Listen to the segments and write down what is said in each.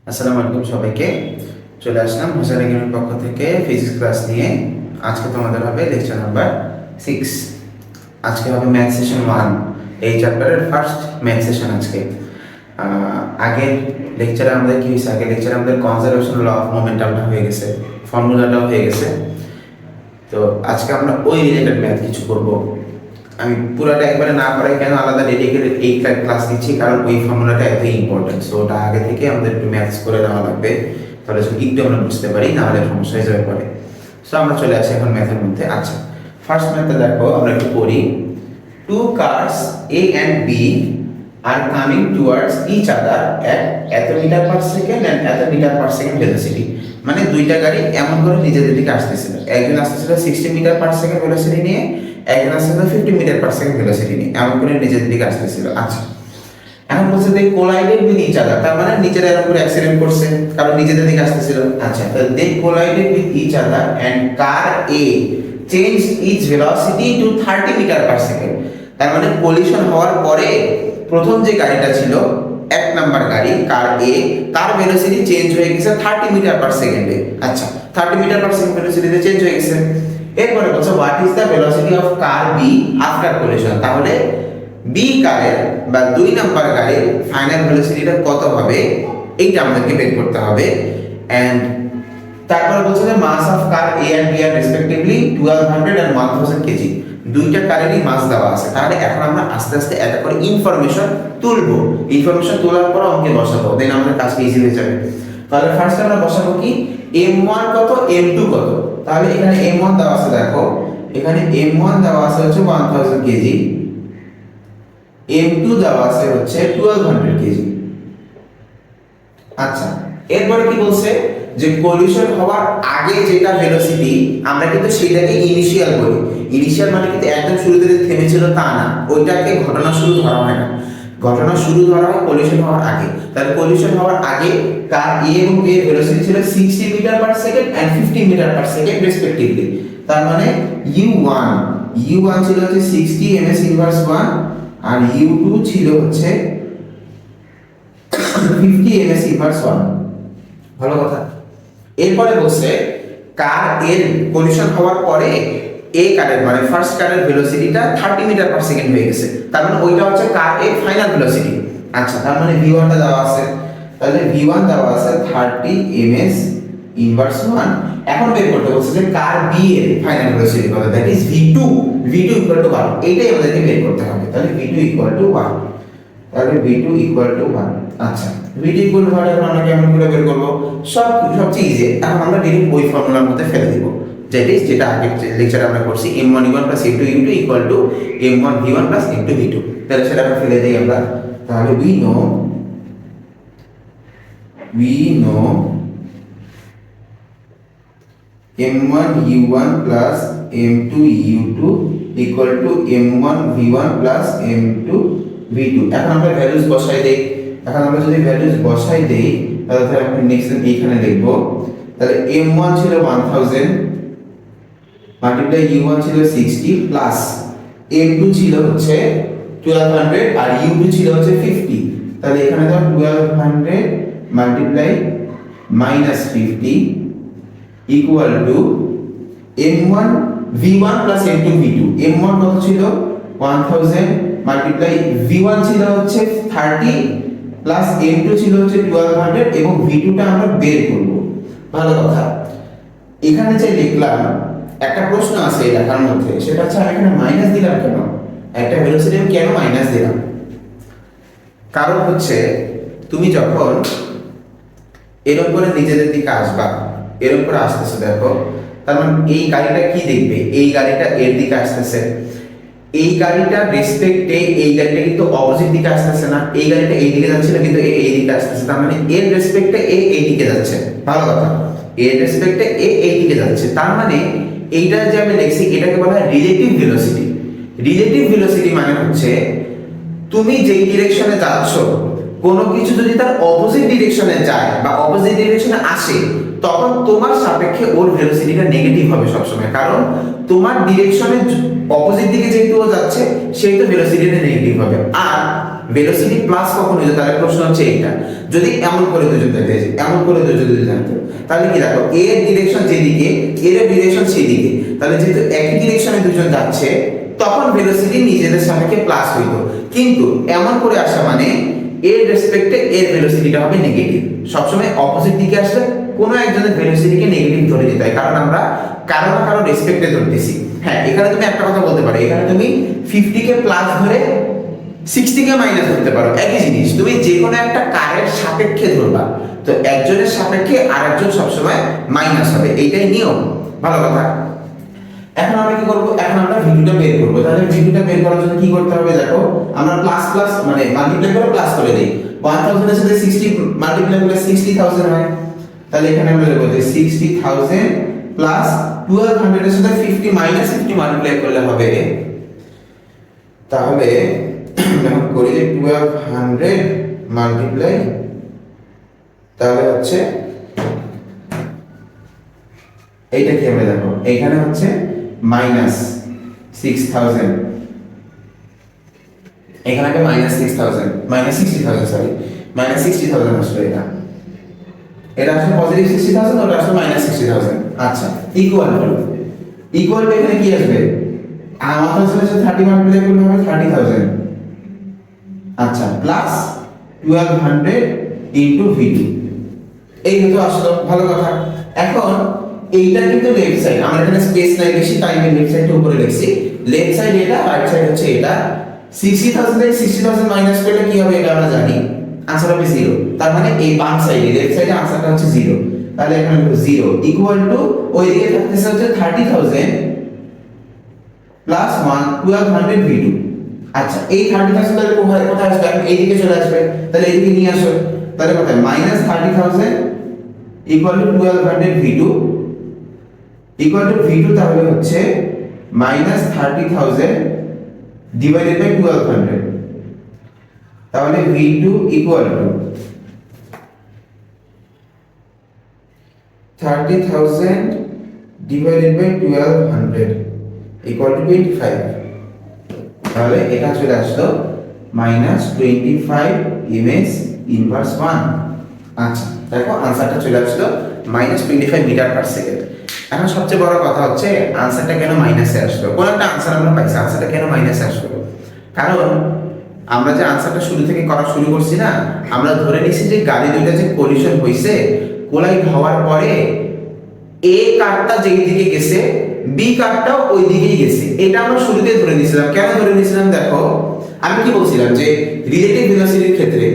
আসসালামু আলাইকুম সবাইকে। চলে আসলাম হোসেন একাডেমির পক্ষ থেকে ফিজিক্স ক্লাস নিয়ে। আজকে তোমাদের হবে লেকচার নাম্বার 6। আজকে হবে ম্যাথ সেশন 1, এই চ্যাপ্টারের ফার্স্ট ম্যাথ সেশন আজকে। আগের লেকচারে আমাদের কি হয়েছে, আগের লেকচারে আমাদের কনজারভেশন ল অফ মোমেন্টামটা হয়ে গেছে, ফর্মুলাটাও হয়ে গেছে। তো আজকে আমরা ওই রিলেটেড ম্যাথ কিছু করব। আমি পুরাটা একবারে না করাই কেন, আলাদা ডেডিকেটেড এই ক্লাস দিচ্ছি, কারণ ওই ফর্মুলাটা এতই ইম্পর্টেন্ট। সো ওটা আগে থেকে আমাদের একটু ম্যাথস করে দেওয়া লাগবে, তাহলে একটু আমরা বুঝতে পারি, না হলে সমস্যা হয়ে যাবে পরে। সো আমরা চলে আসি এখন ম্যাথের মধ্যে। আচ্ছা, ফার্স্ট ম্যাথটা দেখো, আমরা একটু পড়ি। Two cars A and B are coming towards each other at এত মিটার পার সেকেন্ড অ্যান্ড এত মিটার পার সেকেন্ড ভেলোসিটি। মানে দুইটা গাড়ি এমন করে নিজেদের দিকে আসতেছিল। একজন আসতেছিল 60 মিটার পার সেকেন্ড ভেলোসিটি নিয়ে, একজন আসতেছিল 50 মিটার পার সেকেন্ড ভেলোসিটি নিয়ে, এমন করে নিজেদের দিকে আসতেছিল। আচ্ছা, এখন বলছে দে কোলাইডেড উইথ ইচ আদার, তার মানে নিজেরা এরকম করে অ্যাক্সিডেন্ট করছে, কারণ নিজেদের দিকে আসতেছিল। আচ্ছা, তো they collided with each other and car a change its velocity to 30 metre per second. তার মানে কলিশন হওয়ার পরে প্রথম যে গাড়িটা ছিল, এক নাম্বার গাড়ি কার এ, তার ভেলোসিটি চেঞ্জ হয়ে গেছে 30 মিটার পার সেকেন্ডে। আচ্ছা, 30 মিটার পার সেকেন্ড ভেলোসিটিতে চেঞ্জ হয়ে গেছে। এরপরে বলছে what is the velocity of car B after collision. তাহলে বি কারের বা দুই নাম্বার গাড়ির ফাইনাল ভেলোসিটিটা কত হবে, এইটা আমাদেরকে বের করতে হবে। এন্ড তারপরে বলছে যে mass of car a and b are respectively 1200 and 1000 KG. দুইটা কারেরই মাস দেওয়া আছে। তাহলে এখন আমরা আস্তে আস্তে একটা করে ইনফরমেশন তুলবো। ইনফরমেশন তোলার পর আমাকে বসাবো, দেন আমাদের কাজটা ইজি হয়ে যাবে। তাহলে ফার্স্ট আমরা বসাবো কি, m1 কত, m2 কত। তাহলে এখানে m1 দেওয়া আছে, দেখো এখানে m1 দেওয়া আছে হচ্ছে 1000 কেজি, m2 দেওয়া আছে হচ্ছে 1200 কেজি। আচ্ছা, এরপরে কি বলছে যে কলিশন হওয়ার আগে যেটা ভেলোসিটি, আমরা কিন্তু সেটাকে ইনিশিয়াল বলি। ইনিশিয়াল মানে কিন্তু একদম শুরুতে থেমেছিল তা না, ওইটাকে ঘটনা শুরু ধরা হয় না। ঘটনা শুরু ধরা হয় কলিশন হওয়ার আগে। তাহলে কলিশন হওয়ার আগে কার এ এবং বি এর ভেলোসিটি ছিল 60 metre per second and 50 metre per second respectively. তার মানে u1 ছিল হচ্ছে 60 ms ইনভার্স 1, আর u2 ছিল হচ্ছে 50 ms ইনভার্স 1। ভালো কথা। এরপরে বলছে কার এর কলিশন হওয়ার পরে এ কারের মানে ফার্স্ট কারের ভেলোসিটিটা 30 মিটার পার সেকেন্ড হয়ে গেছে। তার মানে ওইটা হচ্ছে কার এর ফাইনাল ভেলোসিটি। আচ্ছা, তার মানে v1 টা দেওয়া আছে। তাহলে v1 দেওয়া আছে 30 ms ইনভার্স 1। এখন বের করতে বলছে যে কার বি এর ফাইনাল ভেলোসিটি কত, that is v2 equal two 1। এইটাই আমাদেরকে বের করতে হবে। তাহলে v2 ইকুয়াল টু 1। তাহলে v2 ইকুয়াল টু 1। আচ্ছা, v2 ইকুয়াল টু 1 এখন আমরা কেমন করে বের করব? সবচেয়ে ইজি। এখন আমরা ডাইরেক্ট ওই ফর্মুলার মধ্যে ফেলে দিব, যেটা আগের লেকচারে আমরা করছি, m1 plus m2 equal to m1 v1 plus m2 v2। তাহলে সেটা আমরা ফেলে দেই আমরা। তাহলে we know m1 u1 plus m2 u2 equal to m1 v1 plus m2 v2। এখন আমরা ভ্যালুস বসাই দেই। এখন আমরা যদি ভ্যালুস বসাই দেই, তাহলে আমরা নেক্সট এইখানে লিখব। তাহলে m1 ছিল 1000 মাল্টিপ্লাই u1 ছিল 60 প্লাস m2 ছিল হচ্ছে 1200 আর u2 ছিল হচ্ছে 50। তাহলে এখানে দাও 1200 multiply minus 50 equal to m1 v1 plus m2 v2। m1 কত ছিল 1000 মাল্টিপ্লাই v1 ছিল হচ্ছে 30 প্লাস m2 ছিল হচ্ছে 1200 এবং v2 টা আমরা বের করব। ভালো কথা। এখানে যে লিখলাম, একটা প্রশ্ন আছে এই লেখার মধ্যে, সেটা হচ্ছে আমি এখানে মাইনাস দিলাম কেন? একটা ভেলোসিটি আমি কেন মাইনাস দিলাম? কারণ হচ্ছে তুমি যখন এরকম করে নিজেদের দিকে আসবা, এরকম করে আসতেছে, দেখো তার মানে এই গাড়িটা কি দেখবে, এই গাড়িটা এর দিকে আসতেছে, এই গাড়িটা রেসপেক্টে এই গাড়িটা কিন্তু অপোজিট দিকে আসতেছে না, এই গাড়িটা এই দিকে যাচ্ছে না, কিন্তু এই দিকে আসতেছে। তার মানে এর রেসপেক্টে এই দিকে যাচ্ছে। ভালো কথা, এর রেসপেক্টে এই দিকে যাচ্ছে। তার মানে এইটা যে আমি লিখছি, এটাকে বলা হয় রিলেটিভ ভেলোসিটি। রিলেটিভ ভেলোসিটি মানে হচ্ছে তুমি যেই ডিরেকশনে যাচ্ছ, কোনো কিছু যদি তার অপোজিট ডিরেকশনে যায় বা অপোজিট ডিরেকশনে আসে, তখন তোমার সাপেক্ষে ওর ভেলোসিটিটা নেগেটিভ হবে সবসময়, কারণ তোমার ডিরেকশনের অপোজিট দিকে যেহেতু ও যাচ্ছে সেহেতু ভেলোসিটিটা নেগেটিভ হবে। আর ভেলোসিটি প্লাস কখন হয়ে যায়, তাহলে প্রশ্ন হচ্ছে এইটা, যদি এমন করে দুজন যেতে, এমন করে দুজন যদি জানতো, তাহলে কি দেখো এর ডিরেকশন যেদিকে এর ডিরেকশন সেদিকে, তাহলে যেহেতু একই ডিরেকশনে দুজন যাচ্ছে তখন ভেলোসিটি নিজেদের সাপেক্ষে প্লাস হইতো। কিন্তু এমন করে আসা মানে এর রেসপেক্টে এর ভেলোসিটিটা হবে নেগেটিভ। সবসময় অপোজিট দিকে আসলে কোনো একজনের ভেলোসিটিকে নেগেটিভ ধরে দিতে হয়, কারণ আমরা কারো না কারো রেসপেক্টে ধরতেছি। হ্যাঁ, এখানে তুমি একটা কথা বলতে পারো, এখানে তুমি 50 কে প্লাস ধরে 60 কে মাইনাস ধরতে পারো, একই জিনিস। তুমি যে কোনো একটা কারের সাপেক্ষে ধরবা, তো একজনের সাপেক্ষে আরেকজন সবসময় মাইনাস হবে, এইটাই নিয়ম। ভালো কথা। এখন আমরা কি করব, এখন আমরা ভিডিওটা বের করব। তাহলে ভিডিওটা বের করার জন্য কি করতে হবে, দেখো আমরা প্লাস প্লাস মানে মাল্টিপ্লাই করে প্লাস করে দেই। 1000 এর সাথে 60 মাল্টিপ্লাই করলে 60000 হয়। তাহলে এখানে আমরা লিখব যে 60000 প্লাস 1200 এর সাথে 50 মাইনাস 50 মাল্টিপ্লাই করলে হবে, তাহলে যখন করি যে 1200 মাল্টিপ্লাই, তাহলে হচ্ছে এইটা কি হবে, দেখো এখানে হচ্ছে মাইনাস 6000, এখানে হবে মাইনাস 6000 মাইনাস 60000 সরি মাইনাস 60000 আসলে এটা আসলে পজিটিভ 60000, ওটা আসলে মাইনাস 60000। আচ্ছা, ইকুয়াল টু এখানে কি আসবে, আমাদের সাথে 30 মাল্টিপ্লাই করলে হবে 30000। আচ্ছা, প্লাস 1200 ইনটু v2, এই হতো আসলে ভালো কথা। এখন এইটা কিন্তু লেফট সাইড, আমরা এখানে স্পেস নাই বেশি, তাই আমি লেফট সাইডটা উপরে লিখছি। লেফট সাইড এটা, রাইট সাইড হচ্ছে এটা। 60000 থেকে 60000 মাইনাস করলে কি হবে এটা আমরা জানি, आंसर হবে 0। তার মানে এই বাম সাইডে লেফট সাইডে आंसरটা হচ্ছে 0। তাহলে এখানে হবে 0 ইকুয়াল টু ওই দিকে থাকতেছে হচ্ছে 30000 প্লাস 1200 v2। আচ্ছা, এই 30000 তাহলে কোথায় আসবে, এখন এই দিকে চলে আসবে, তাহলে এই দিকে নিয়ে আসো। তাহলে কত, minus 30000 equal to 1200 v2 equal two v2, তাহলে হচ্ছে মাইনাস 30000 ডিভাইডেড বাই 1200। তাহলে v2 equal to 30000 divided by 1200 equal to 25। তাহলে এটা চলে আসলো মাইনাস 25 ইমেজ ইনভার্স 1। আচ্ছা, দেখো আনসারটা চলে আসলো মাইনাস 25 মিটার পার সেকেন্ড। এখন সবচেয়ে বড় কথা হচ্ছে আনসারটা কেন মাইনাসে আসলো। কোন একটা আনসার আমরা পাইছি, আনসারটা কেন মাইনাসে আসলো, কারণ আমরা যে আনসারটা শুরু থেকে করা শুরু করছি না, আমরা ধরে নিছি যে গাড়ি দুইটা যে কলিশন হইছে, কোলাইড হওয়ার পরে এ কারটা যেই দিকে গেছে বি কারটাও ওই দিকেই গেছে, এটা আমরা শুরুতে ধরে নিয়েছিলাম। কেন ধরে নিয়েছিলাম, দেখো আমি কি বলছিলাম যে রিলেটিভ ভেলোসিটির ক্ষেত্রে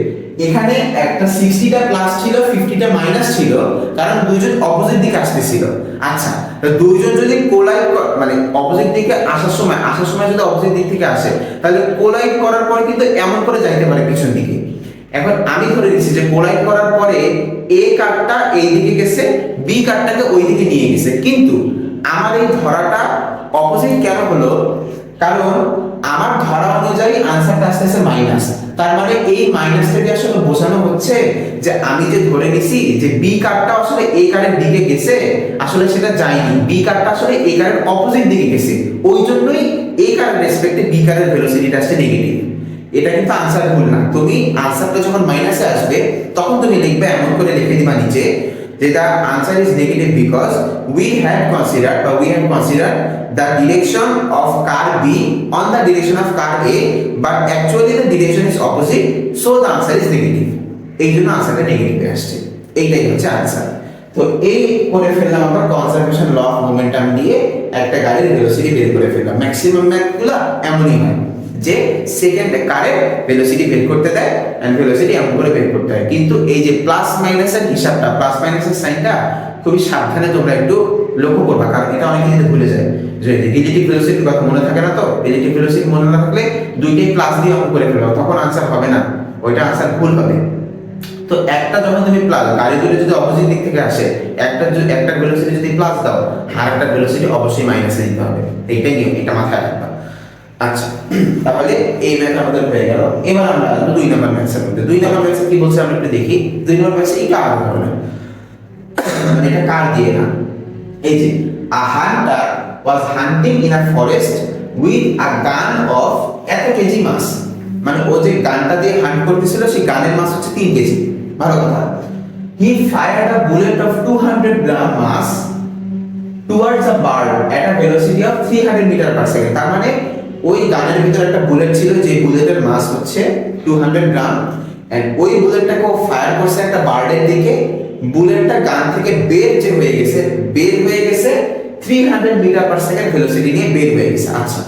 এখানে একটা 60টা প্লাস ছিল 50টা মাইনাস ছিল, কারণ দুইজন অপোজিট দিকে আসতেছিল। আচ্ছা, তো দুইজন যদি কোলাইড মানে অপোজিট দিকে আসার সময় যদি অপোজিট দিক থেকে আসে, তাহলে কোলাইড করার পরে কিন্তু এমন করে যাইতে পারে পিছন দিকে। এখন আমি ধরে নিচ্ছি যে কোলাইড করার পরে এ কারটা এই দিকে গেছে, বি কারটাকে ওই দিকে নিয়ে গেছে, কিন্তু আমার এই ধরাটা অপোজিট কেন হলো, কারণ আমার ধরা অনুযায়ী আনসারটা আসতেছে মাইনাস। তার মানে এই মাইনাসটাকে আসলে বোঝানো হচ্ছে যে আমি যে ধরে নিছি যে বি কারটা আসলে এ কারের দিকে গেছে, আসলে সেটা যায়নি, বি কারটা আসলে এ কারের অপোজিট দিকে গেছে, ওই জন্যই এ কারের রেসপেক্টে বি কারের ভেলোসিটিটা আসছে নেগেটিভ। এটা কিন্তু আনসার ভুল না। তুমি আনসারটা যখন মাইনাসে আসবে তখন তুমি লিখবে এমন করে লিখে দিবা নিচে যে the answer is negative because we had considered the direction of car B on the direction of car A, but actually the direction is opposite, so the answer is negative. এই জন্য আনসারটা নেগেটিভ আসছে, এইটাই হচ্ছে answer. তো এই করে ফেললাম আমরা কনজারভেশন ল অফ মোমেন্টাম দিয়ে একটা গাড়ির ভেলোসিটি বের করে ফেললাম। ম্যাক্সিমাম ম্যাথগুলো এমনই হয় যে সেকেন্ডে কারের ভেলোসিটি বের করতে দেয় এন্ড ভেলোসিটি এমন করে বের করতে হয়। কিন্তু এই যে প্লাস মাইনাসের হিসাবটা, প্লাস মাইনাসের সাইনটা খুবই সাবধানে তোমরা একটু লক্ষ্য করবা, কারণ এটা অনেকে যদি ভুলে যায় যে রিলেটিভ ভেলোসিটির কথা মনে থাকে না। তো রিলেটিভ ভেলোসিটি মনে না থাকলে দুইটাই প্লাস দিয়ে অঙ্ক করে ফেলবা, তখন আনসার হবে না, ওইটা আনসার ভুল হবে। তো একটা যখন তুমি প্লাস, গাড়ি দুটো যদি অপোজিট দিক থেকে আসে, একটা ভেলোসিটি যদি প্লাস দাও আর একটা ভেলোসিটি অবশ্যই মাইনাসে দিতে হবে, এইটাই নিয়ম, এটা মাথায় রাখবা। আচ্ছা, তাহলে এই ম্যাথ আমাদের হয়ে গেল। এবার আমরা আসবো 2 নম্বর ম্যাথের মধ্যে। 2 নম্বর ম্যাথে কি বলছে আমরা একটু দেখি। 2 নম্বর ম্যাথে এটা আলাদা ধরনের। মানে এটা কার দিয়ে না, এই যে a hunter was hunting in a forest with a gun of এত কেজি মাছ, মানে ও যে গানটা দিয়ে হান্ট করতেছিল সেই গানের মাছ হচ্ছে 3 কেজি। ভালো কথা। he fired a bullet of 200 gram mass towards a bird at a velocity of 300 meter per second। তার মানে ওই গানের ভিতরে একটা বুলেট ছিল, যে বুলেটের মাস হচ্ছে 200 গ্রাম, এন্ড ওই বুলেটটাকে ও ফায়ার করছে একটা বার্ডের দিকে। বুলেটটা গান থেকে বের হয়ে গেছে 300 মিটার পার সেকেন্ড ভেলোসিটি নিয়ে বের হয়ে গেছে। আচ্ছা,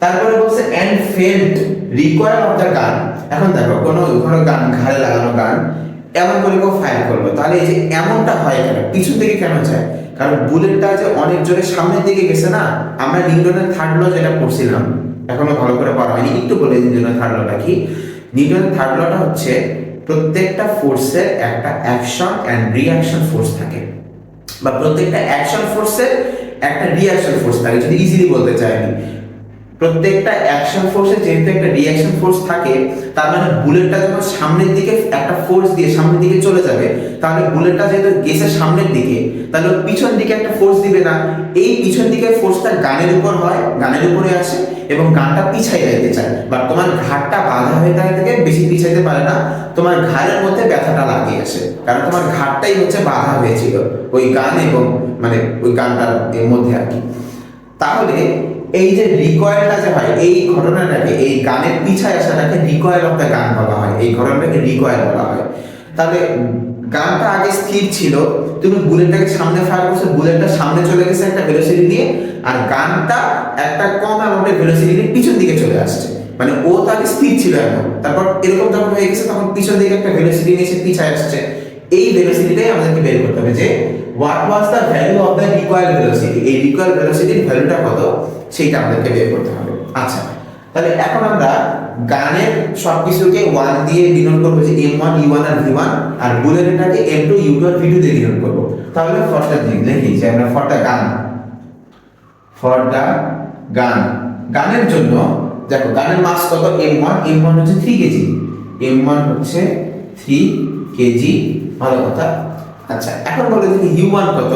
তারপরে বলছে and field recoil of the gun. এখন দেখো কোনো গান ঘাড়ে লাগানো গান এমন করে কেউ ফায়ার করলো, তাহলে এই যে এমনটা হয় কেন, পিছন থেকে কেন যায়? কারণ বুলেটটা যে অনেক জোরে সামনের দিকে গেছে না। আমরা নিউটনের থার্ড ল যেটা পড়ছিলাম, এখনো ভালো করে পড়া হয়নি, একটু বলে দিই নিউটনের থার্ড লটা কি। নিউটনের থার্ড লটা হচ্ছে প্রত্যেকটা ফোর্সের একটা অ্যাকশন এন্ড রিঅ্যাকশন ফোর্স থাকে, বা প্রত্যেকটা অ্যাকশন ফোর্সের একটা রিঅ্যাকশন ফোর্স থাকে। যদি ইজিলি বলতে চাই আমি, প্রত্যেকটা অ্যাকশন ফোর্সে যেহেতু একটা রিঅ্যাকশন ফোর্স থাকে, তার মানে বুলেটটা যখন সামনের দিকে একটা ফোর্স দিয়ে সামনের দিকে চলে যাবে, তাহলে বুলেটটা যেহেতু গেছে সামনের দিকে, তাহলে পিছন দিকে একটা ফোর্স দিবে না। এই পিছন দিকের ফোর্সটা গানের উপর হয়, গানের উপরে আসে এবং গানটা পিছাই যাইতে চায়, বাট তোমার ঘাড়টা বাঁধা হয়ে থেকে বেশি পিছাইতে পারে না, তোমার ঘাড়ের মধ্যে ব্যথাটা লাগিয়ে আসে, কারণ তোমার ঘাড়টাই হচ্ছে বাঁধা হয়েছিল ওই গান এবং মানে ওই গানটার মধ্যে আর কি। তাহলে এই যে রিকয়েলটা যে হয়, এই ঘটনাটাকে, এই গানের পিছায় আসাটাকে রিকয়েল অফ দ্য গান বলা হয়, এই ঘটনাটাকে রিকয়েল বলা হয়। তাহলে গানটা আগে স্থির ছিল, তুমি বুলেটটাকে সামনে ফায়ার করছো, বুলেটটা সামনে চলে গেছে একটা ভেলোসিটি নিয়ে, আর গানটা একটা কম অ্যামাউন্টের ভেলোসিটি নিয়ে পিছন দিকে চলে আসছে। মানে ও তাকে স্থির ছিল এখন, তারপর এরকম যখন হয়ে গেছে তখন পিছন দিকে একটা ভেলোসিটি নিয়ে এসে পিছায় আসছে। এই ভেলোসিটিটাই আমাদেরকে বের করতে হবে যে what was the value of the recoil velocity, এই রিকয়েল ভেলোসিটির ভ্যালুটা কত সেটা আমাদেরকে বের করতে হবে। আচ্ছা, তাহলে এখন আমরা গানের সবকিছুকে 1 দিয়ে ডিনোট করব, যে m1 u1 আর v1, আর বুলেটটাকে m2 u2 আর v2 দিয়ে ডিনোট করব। তাহলে ফরটা লিখি যে আমরা ফরটা গান, ফর দা গান, গানের জন্য দেখো গানের মাস কত, m1 হচ্ছে 3 কেজি, m1 হচ্ছে 3 কেজি। ভালো কথা। আচ্ছা, এখন বলে দেখি u1 কত,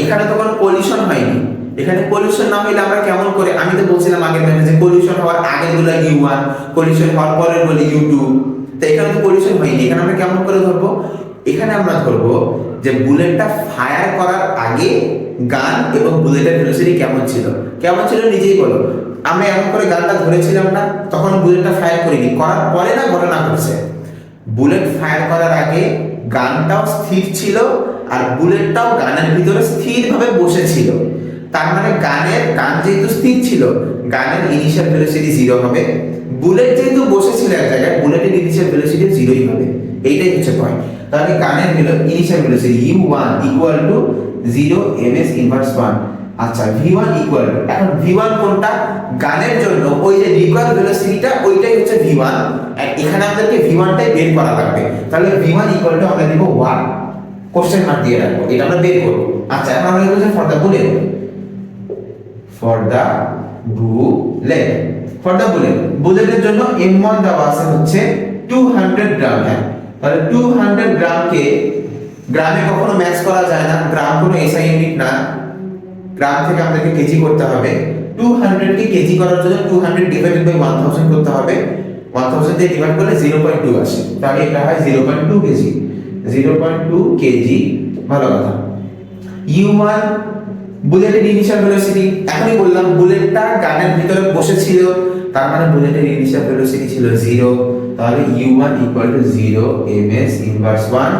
এখানে তো কোনো পলিউশন হয়নি, এখানে পলিউশন না হইলে আমরা কেমন করে, আমি তো বলছিলাম আগের ম্যাথে যে পলিউশন হওয়ার আগের গুলো u1, পলিউশন হওয়ার পরের বলে u2, তো এখানে তো পলিউশন হয়নি, এখানে আমরা কেমন করে ধরবো? এখানে আমরা ধরবো যে বুলেটটা ফায়ার করার আগে গান এবং বুলেটের ভেলোসিটি কেমন ছিল নিজেই বলো। আমরা এমন করে গানটা ধরেছিলাম না, তখন বুলেটটা ফায়ার করিনি, করার পরে না ঘটনা ঘটছে। বুলেট ফায়ার করার আগে গানটাও স্থির ছিল আর বুলেটটাও গানের ভিতরে স্থিরভাবে বসেছিল। তার মানে গান যেহেতু স্থির ছিল, গানের ইনিশিয়াল ভেলোসিটি 0 হবে। বুলেট যেহেতু বসেছিল এক জায়গায়, বুলেটের ইনিশিয়াল ভেলোসিটি 0ই হবে। এইটাই হচ্ছে পয়েন্ট। তাহলে গানের initial velocity u1 equal to 0 ms inverse 1। আচ্ছা, v1 ইকুয়াল টু, এখন v1 কোনটা? গানের জন্য ওই যে রিকয়েল ভেলোসিটিটা ওইটাই হচ্ছে v1, আর এখানে আমাদেরকে v1 টাই বের করা লাগবে। তাহলে v1 ইকুয়াল টু আমরা দেব 1, কোশ্চেন মার্ক দিয়ে রাখবো, এটা আমরা বের করব। আচ্ছা, এখন আমরা লিখব যে ফর দা বুলেট, বুলেটের জন্য m1 দেওয়া আছে হচ্ছে 200 গ্রাম। হ্যাঁ, তাহলে 200 গ্রামকে গ্রামে কখনো ম্যাচ করা যায় না, গ্রাম কোনো এসআই ইউনিট না, গ্রাম থেকে আমাদেরকে কেজি করতে হবে। 200 কে কেজি করার জন্য 200 ডিভাইডেড বাই 1000 করতে হবে, 1000 দিয়ে ডিভাইড করলে 0.2 আসে, তাহলে এটা হয় 0.2 কেজি, 0.2 কেজি। ভালো কথা। u1 বুলেটের ইনিশিয়াল ভেলোসিটি, এখনই বললাম বুলেটটা গানের ভিতরে বসেছিল, তার মানে বুলেটের ইনিশিয়াল ভেলোসিটি ছিল 0, তাহলে u1 0 ms ইনভার্স 1।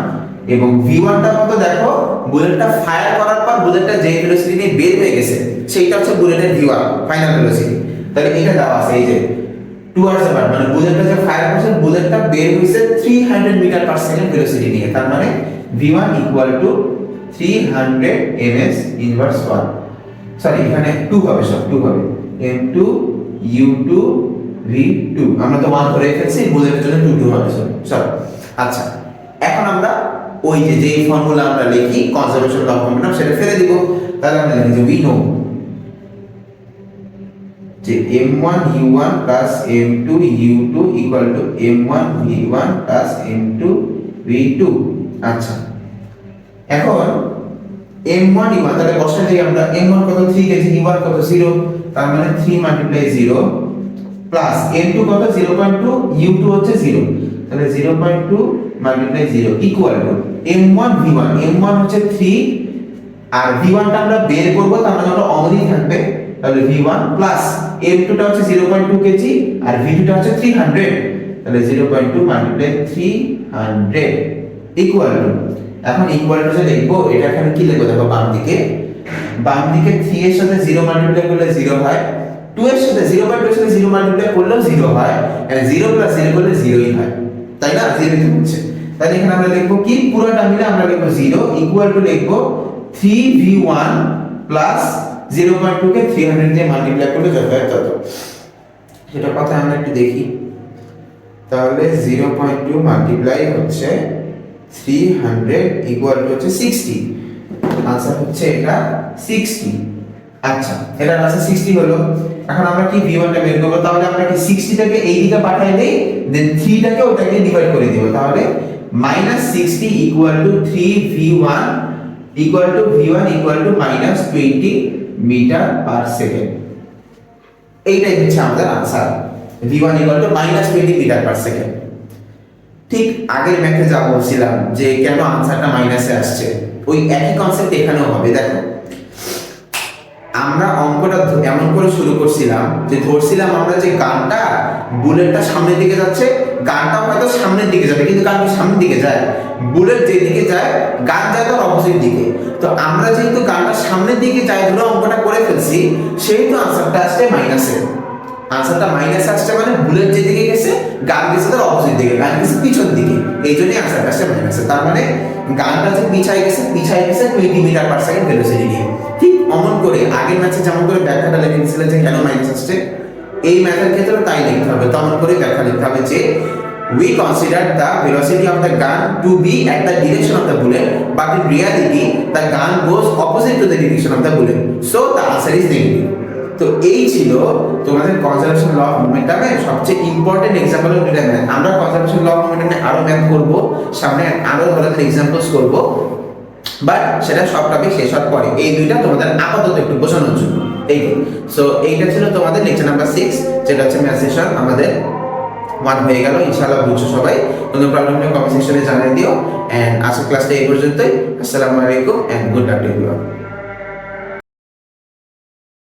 এবং v1 টা কত দেখো, বুলেটটা ফায়ার করার পর বুলেটটা যে ভেলোসিটি নিয়ে বের হয়ে গেছে সেইটা হচ্ছে বুলেটের v1 ফাইনাল ভেলোসিটি। তাহলে এটা দেওয়া আছে এই যে টুয়ার্ডস দ্য বার্ড, মানে বুলেটটা যে ফায়ার করছে, বুলেটটা বের হইছে 300 মিটার পার সেকেন্ড ভেলোসিটি নিয়ে, তার মানে v1 300 ms ইনভার্স 1। সরি, এখানে 2 হবে, সব 2 হবে, m2 u2 v2, আমরা তো 1 ধরে রেখেছি, বুলেটের জন্য 2 হবে। সরি। আচ্ছা, এখন আমরা ওই যে ফর্মুলা আমরা লিখি কনজারভেশন অফ মোমেন্টাম, সেটা ফেলে দিব। তাহলে আমরা লিখি যে উই নো যে m1 u1 m2 u2 m1 v1 m2 v2। আচ্ছা, এখন m1 e1 তাহলে বসাই দিই আমরা, m1 কত 3 কেজি, e1 কত 0, তার মানে 3 মাল্টিপ্লাই 0 প্লাস m2 কত 0.2, u2 হচ্ছে 0, তাহলে 0.2 multiply 0 equal to m1 v1, m1 হচ্ছে 3 আর v1 টা আমরা বের করব, তার মানে ওটা অমনি থাকবে, তাহলে v1 প্লাস m2 টা হচ্ছে 0.2 কেজি আর v2 টা হচ্ছে 300, তাহলে 0.2 মাল্টিপ্লাই 300 ইকুয়াল টু, এখন ইকুয়াল টু যে লিখবো এটা এখানে কি লিখবো দেখো, বাম দিকে 3 এর সাথে 0 মাল্টিপ্লাই করলে 0 হয়, 2 এর সাথে 0.2 এর সাথে 0 মাল্টিপ্লাই করলেও 0 হয়, আর 0 প্লাস 0 করলে 0ই হয়, তাই না, 0 ই হচ্ছে। তাহলে এখানে আমরা লিখবো কি, পুরোটা মিলে আমরা লিখবো 0 ইকুয়াল টু লিখবো 3v1 প্লাস 0.2 কে 300 দিয়ে মাল্টিপ্লাই করলে যত হয় তত, সেটা কথা আমরা একটু দেখি। তাহলে 0.2 মাল্টিপ্লাই হচ্ছে 300 ইকুয়াল টু হচ্ছে 60, आंसर হচ্ছে এটা 60। আচ্ছা, এটা আনসার 60 হলো। এখন আমরা কি v1 টা বের করব, তাহলে আমরা কি 60 টাকে এই দিকে পাঠিয়ে দেই, দেন 3 টাকে ওটাকে ডিভাইড করে দেব, তাহলে -60 equal to 3v1 equal to v1 equal to -20 metre per second. এইটাই হচ্ছে আমাদের answer, v1 equal to -20 metre per second. ঠিক আগের ম্যাথে যা বলছিলাম যে কেন आंसरটা মাইনাসে আসছে, ওই একই কনসেপ্ট এখানেও হবে। দেখো, আমরা অঙ্কটা এমন করে শুরু করছিলাম যে ধরছিলাম আমরা যে গানটা বুলেটটা সামনের দিকে যাচ্ছে, গানটা হয়তো সামনের দিকে যাবে কিন্তু গানটা সামনের দিকে যায়, বুলেট যেদিকে যায় গান যায় তার অপোজিট দিকে। তো আমরা যেহেতু গানটা সামনের দিকে যায় ধরে অঙ্কটা করে ফেলছি, সেহেতু আনসারটা আসছে মাইনাসে। আনসারটা মাইনাস আসছে মানে বুলেট যেদিকে গেছে গান গেছে তার অপোজিট দিকে, গান গেছে পিছন দিকে, এই জন্যই আনসারটা আসছে মাইনাসে। তার মানে গানটা যে পিছায় গেছে 20 মিটার পার সেকেন্ড ভেলোসিটি নিয়ে। ঠিক অমন করে আগের ম্যাচে যেমন করে ব্যাখ্যাটা লিখে দিয়েছিলেন যে কেন মাইনাস আসছে, এই ম্যাথের ক্ষেত্রে তাই লিখতে হবে, তেমন করে ব্যাখ্যা লিখতে হবে যে we consider the velocity of the gun to be at the direction of the bullet, but in reality the gun goes opposite to the direction of the bullet, so the answer is negative. তো এই ছিল তোমাদের conservation law of মোমেন্টামের সবচেয়ে important example হলো এটা math. আমরা conservation law of মোমেন্টামে আরো math করব, সামনে আরো ধরনের এক্সাম্পলস করব, বাট সেটা সব টপিক শেষ হওয়ার পরে। এই দুইটা তোমাদের আপাতত একটু বোঝানোর জন্য। সো এইটা ছিল তোমাদের লেকচার নাম্বার 6, যেটা হচ্ছে ম্যাথ সেশন আমাদের 1 হয়ে গেল। ইনশাআল্লাহ বুঝছো সবাই। কোনো প্রবলেম হলে কমেন্ট সেকশনে জানিয়ে দিও। এন্ড আজকের ক্লাসটা এই পর্যন্তই। আসসালামু আলাইকুম and good luck to you.